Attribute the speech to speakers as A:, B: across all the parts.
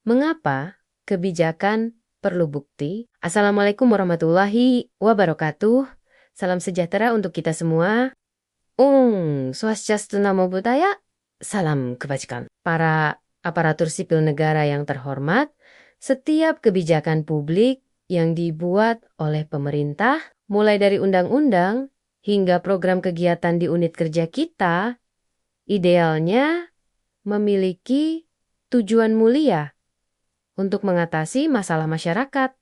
A: Mengapa kebijakan perlu bukti? Assalamualaikum warahmatullahi wabarakatuh. Salam sejahtera untuk kita semua. Swastiastu Namo Buddhaya. Salam kebajikan. Para aparatur sipil negara yang terhormat, setiap kebijakan publik yang dibuat oleh pemerintah, mulai dari undang-undang hingga program kegiatan di unit kerja kita, idealnya memiliki tujuan mulia untuk mengatasi masalah masyarakat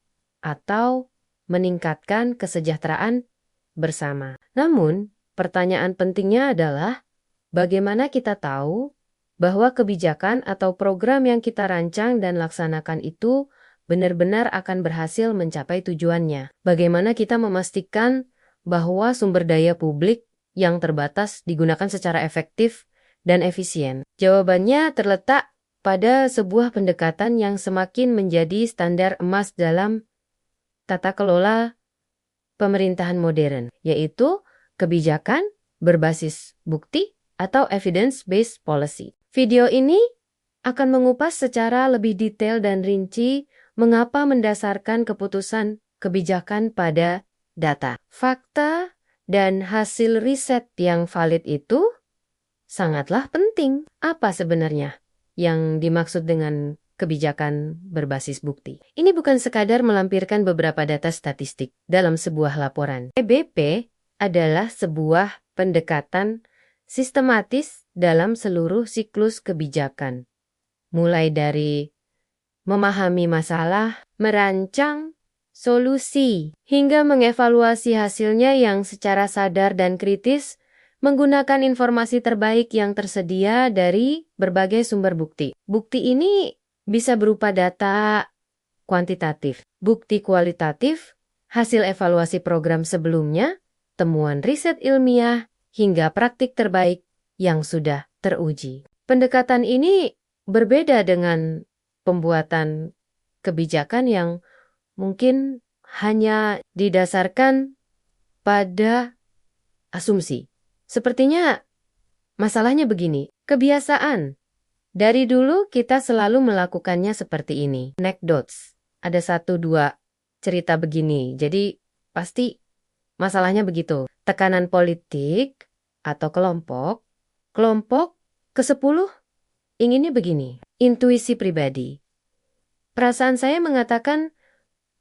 A: atau meningkatkan kesejahteraan bersama. Namun, pertanyaan pentingnya adalah bagaimana kita tahu bahwa kebijakan atau program yang kita rancang dan laksanakan itu benar-benar akan berhasil mencapai tujuannya. Bagaimana kita memastikan bahwa sumber daya publik yang terbatas digunakan secara efektif dan efisien? Jawabannya terletak pada sebuah pendekatan yang semakin menjadi standar emas dalam tata kelola pemerintahan modern, yaitu kebijakan berbasis bukti atau evidence-based policy. Video ini akan mengupas secara lebih detail dan rinci mengapa mendasarkan keputusan kebijakan pada data, fakta, dan hasil riset yang valid itu sangatlah penting. Apa sebenarnya yang dimaksud dengan kebijakan berbasis bukti? Ini bukan sekadar melampirkan beberapa data statistik dalam sebuah laporan. EBP adalah sebuah pendekatan sistematis dalam seluruh siklus kebijakan. Mulai dari memahami masalah, merancang solusi, hingga mengevaluasi hasilnya yang secara sadar dan kritis menggunakan informasi terbaik yang tersedia dari berbagai sumber bukti. Bukti ini bisa berupa data kuantitatif, bukti kualitatif, hasil evaluasi program sebelumnya, temuan riset ilmiah, hingga praktik terbaik yang sudah teruji. Pendekatan ini berbeda dengan pembuatan kebijakan yang mungkin hanya didasarkan pada asumsi. Sepertinya masalahnya begini, kebiasaan. Dari dulu kita selalu melakukannya seperti ini. Anecdotes. Ada 1-2 cerita begini, jadi pasti masalahnya begitu. Tekanan politik atau kelompok ke-10 inginnya begini. Intuisi pribadi. Perasaan saya mengatakan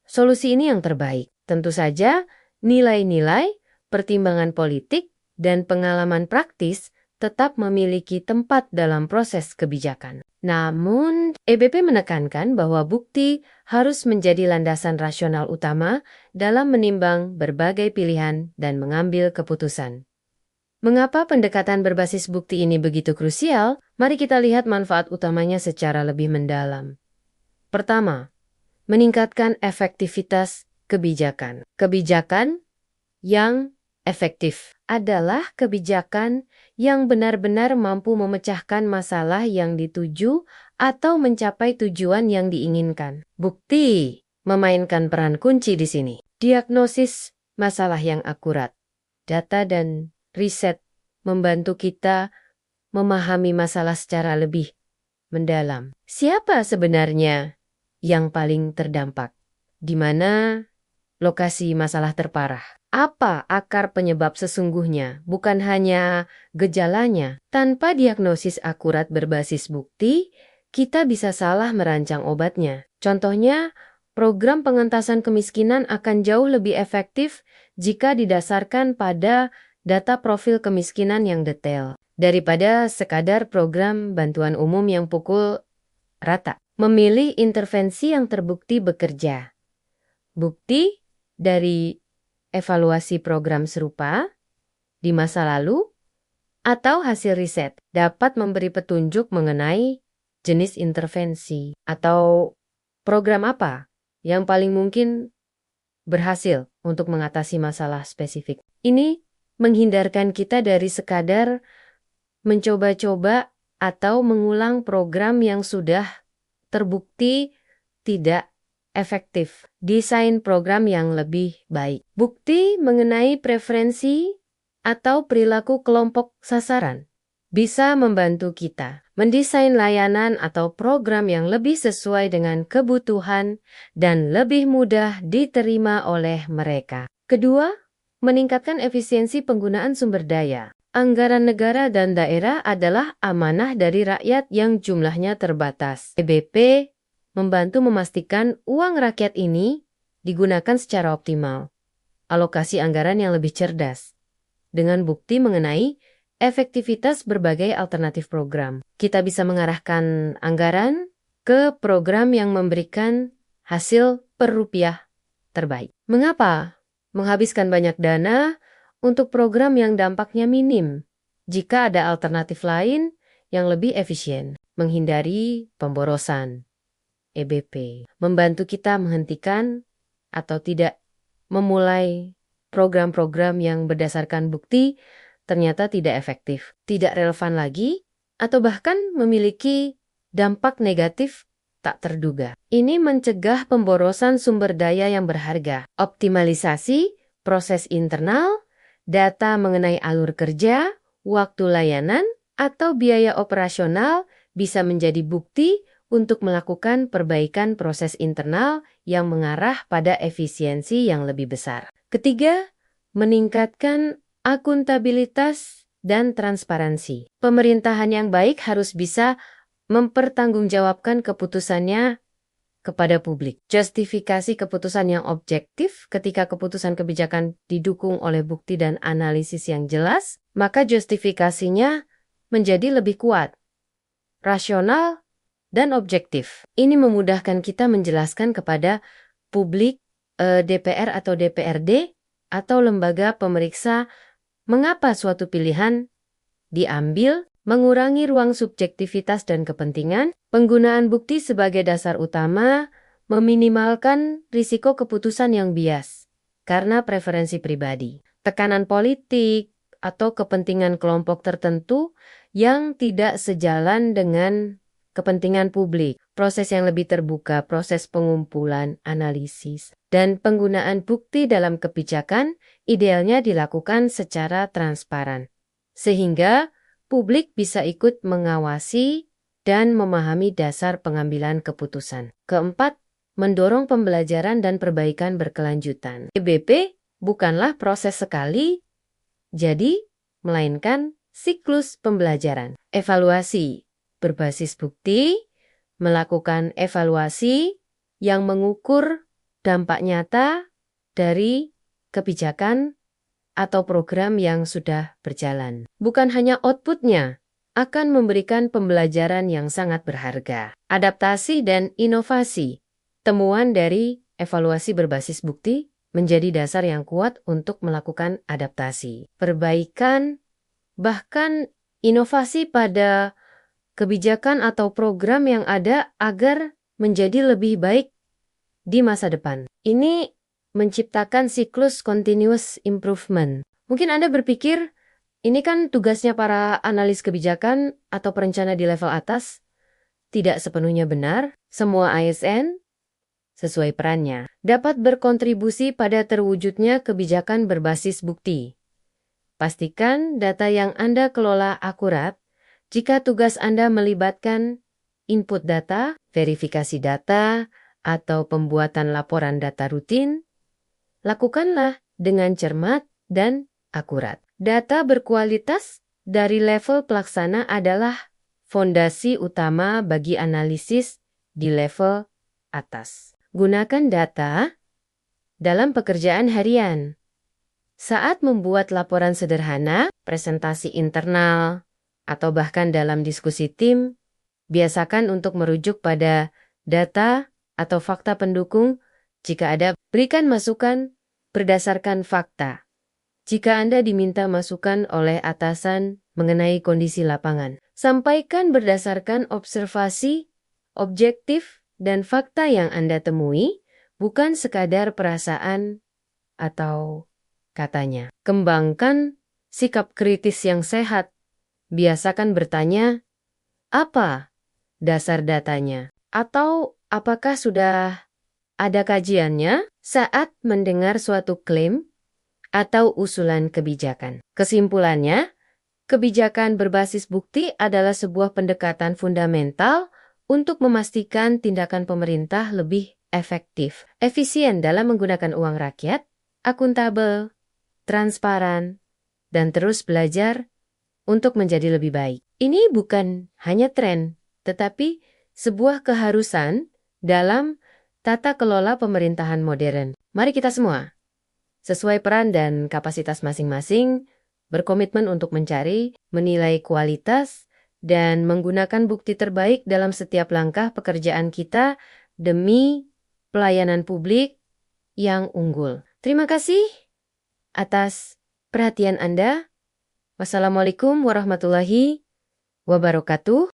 A: solusi ini yang terbaik. Tentu saja nilai-nilai, pertimbangan politik, dan pengalaman praktis tetap memiliki tempat dalam proses kebijakan. Namun, EBP menekankan bahwa bukti harus menjadi landasan rasional utama dalam menimbang berbagai pilihan dan mengambil keputusan. Mengapa pendekatan berbasis bukti ini begitu krusial? Mari kita lihat manfaat utamanya secara lebih mendalam. Pertama, meningkatkan efektivitas kebijakan. Kebijakan yang efektif adalah kebijakan yang benar-benar mampu memecahkan masalah yang dituju atau mencapai tujuan yang diinginkan. Bukti memainkan peran kunci di sini. Diagnosis masalah yang akurat. Data dan riset membantu kita memahami masalah secara lebih mendalam. Siapa sebenarnya yang paling terdampak? Di mana lokasi masalah terparah? Apa akar penyebab sesungguhnya, bukan hanya gejalanya? Tanpa diagnosis akurat berbasis bukti, kita bisa salah merancang obatnya. Contohnya, program pengentasan kemiskinan akan jauh lebih efektif jika didasarkan pada data profil kemiskinan yang detail, daripada sekadar program bantuan umum yang pukul rata. Memilih intervensi yang terbukti bekerja. Bukti dari evaluasi program serupa di masa lalu atau hasil riset dapat memberi petunjuk mengenai jenis intervensi atau program apa yang paling mungkin berhasil untuk mengatasi masalah spesifik. Ini menghindarkan kita dari sekadar mencoba-coba atau mengulang program yang sudah terbukti tidak efektif. Desain program yang lebih baik. Bukti mengenai preferensi atau perilaku kelompok sasaran. bisa membantu kita mendesain layanan atau program yang lebih sesuai dengan kebutuhan dan lebih mudah diterima oleh mereka. Kedua, meningkatkan efisiensi penggunaan sumber daya. Anggaran negara dan daerah adalah amanah dari rakyat yang jumlahnya terbatas. EBP membantu memastikan uang rakyat ini digunakan secara optimal. Alokasi anggaran yang lebih cerdas, dengan bukti mengenai efektivitas berbagai alternatif program. Kita bisa mengarahkan anggaran ke program yang memberikan hasil per rupiah terbaik. Mengapa menghabiskan banyak dana untuk program yang dampaknya minim jika ada alternatif lain yang lebih efisien? Menghindari pemborosan. EBP membantu kita menghentikan atau tidak memulai program-program yang berdasarkan bukti ternyata tidak efektif, tidak relevan lagi, atau bahkan memiliki dampak negatif tak terduga. Ini mencegah pemborosan sumber daya yang berharga, optimalisasi proses internal, data mengenai alur kerja, waktu layanan, atau biaya operasional bisa menjadi bukti untuk melakukan perbaikan proses internal yang mengarah pada efisiensi yang lebih besar. Ketiga, meningkatkan akuntabilitas dan transparansi. Pemerintahan yang baik harus bisa mempertanggungjawabkan keputusannya kepada publik. Justifikasi keputusan yang objektif ketika keputusan kebijakan didukung oleh bukti dan analisis yang jelas, maka justifikasinya menjadi lebih kuat, rasional, dan objektif. Ini memudahkan kita menjelaskan kepada publik, DPR atau DPRD, atau lembaga pemeriksa mengapa suatu pilihan diambil, mengurangi ruang subjektivitas dan kepentingan, penggunaan bukti sebagai dasar utama, meminimalkan risiko keputusan yang bias karena preferensi pribadi, tekanan politik, atau kepentingan kelompok tertentu yang tidak sejalan dengan kepentingan publik, proses yang lebih terbuka, proses pengumpulan, analisis, dan penggunaan bukti dalam kebijakan idealnya dilakukan secara transparan, sehingga publik bisa ikut mengawasi dan memahami dasar pengambilan keputusan. Keempat, mendorong pembelajaran dan perbaikan berkelanjutan. EBP bukanlah proses sekali, jadi melainkan siklus pembelajaran. Evaluasi berbasis bukti, melakukan evaluasi yang mengukur dampak nyata dari kebijakan atau program yang sudah berjalan. Bukan hanya outputnya, akan memberikan pembelajaran yang sangat berharga. Adaptasi dan inovasi. Temuan dari evaluasi berbasis bukti menjadi dasar yang kuat untuk melakukan adaptasi, perbaikan, bahkan inovasi pada kebijakan atau program yang ada agar menjadi lebih baik di masa depan. Ini menciptakan siklus continuous improvement. Mungkin Anda berpikir, ini kan tugasnya para analis kebijakan atau perencana di level atas. Tidak sepenuhnya benar. Semua ASN, sesuai perannya, dapat berkontribusi pada terwujudnya kebijakan berbasis bukti. Pastikan data yang Anda kelola akurat. Jika tugas Anda melibatkan input data, verifikasi data, atau pembuatan laporan data rutin, lakukanlah dengan cermat dan akurat. Data berkualitas dari level pelaksana adalah fondasi utama bagi analisis di level atas. Gunakan data dalam pekerjaan harian. Saat membuat laporan sederhana, presentasi internal, atau bahkan dalam diskusi tim, biasakan untuk merujuk pada data atau fakta pendukung. Jika ada, berikan masukan berdasarkan fakta. Jika Anda diminta masukan oleh atasan mengenai kondisi lapangan, sampaikan berdasarkan observasi, objektif, dan fakta yang Anda temui, bukan sekadar perasaan atau katanya. Kembangkan sikap kritis yang sehat. Biasakan bertanya, apa dasar datanya? Atau apakah sudah ada kajiannya saat mendengar suatu klaim atau usulan kebijakan? Kesimpulannya, Kebijakan berbasis bukti adalah sebuah pendekatan fundamental untuk memastikan tindakan pemerintah lebih efektif, efisien dalam menggunakan uang rakyat, akuntabel, transparan, dan terus belajar untuk menjadi lebih baik. Ini bukan hanya tren, tetapi sebuah keharusan dalam tata kelola pemerintahan modern. Mari kita semua, sesuai peran dan kapasitas masing-masing, berkomitmen untuk mencari, menilai kualitas, dan menggunakan bukti terbaik dalam setiap langkah pekerjaan kita demi pelayanan publik yang unggul. Terima kasih atas perhatian Anda. Wassalamualaikum warahmatullahi wabarakatuh.